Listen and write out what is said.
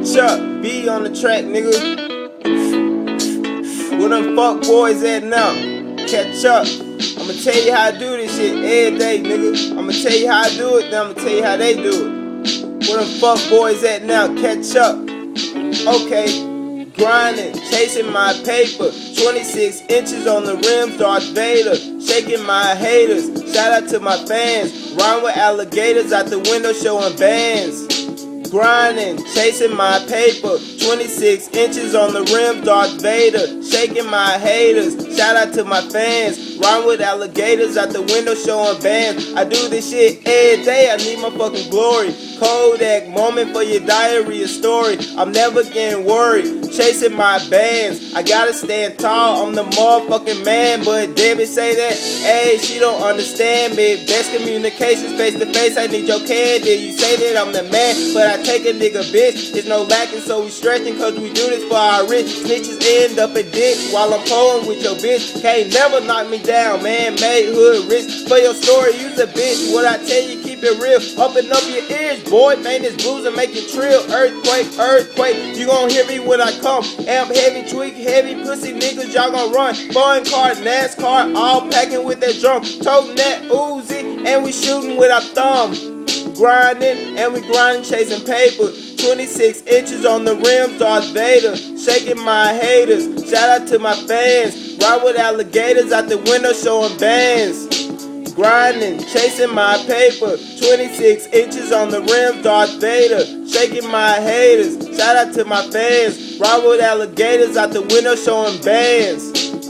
Catch up, B on the track, nigga. Where them fuck boys at now? Catch up. I'ma tell you how I do this shit every day, nigga. I'ma tell you how I do it, then I'ma tell you how they do it. Where them fuck boys at now? Catch up. Okay, grinding, chasing my paper. 26 inches on the rims, Darth Vader. Shaking my haters. Shout out to my fans. Rhyme with alligators out the window showing bands. Grinding, chasing my paper. 26 inches on the rim, Darth Vader. Shaking my haters. Shout out to my fans. Rhyme with alligators out the window showing bands. I do this shit every day. I need my fucking glory. Kodak moment for your diary, a story. I'm never getting worried. Chasing my bands. I gotta stand tall. I'm the motherfucking man. But Debbie say that, hey, she don't understand me. Best communications face to face. I need your candy. You say that I'm the man, but I take a nigga bitch. There's no lacking, so we stretching, cause we do this for our rich. Snitches end up a dick while I'm pulling with your bitch. Can't never knock me down, man. Made hood rich. For your story, use a bitch. What I tell you, keep it real. Open up your ears, boy. Man, this blues and make it trill. Earthquake, earthquake. You gon' hear me when I come. Amp heavy, tweak, heavy, pussy niggas, y'all gon' run. Foreign car, NASCAR, all packing with that drum. Toting that Uzi, and we shooting with our thumb. Grinding, and we grinding, chasing paper. 26 inches on the rims, Darth Vader. Shaking my haters. Shout out to my fans. Ride with alligators out the window showing bands. Grinding, chasing my paper. 26 inches on the rims, Darth Vader. Shaking my haters. Shout out to my fans. Ride with alligators out the window showing bands.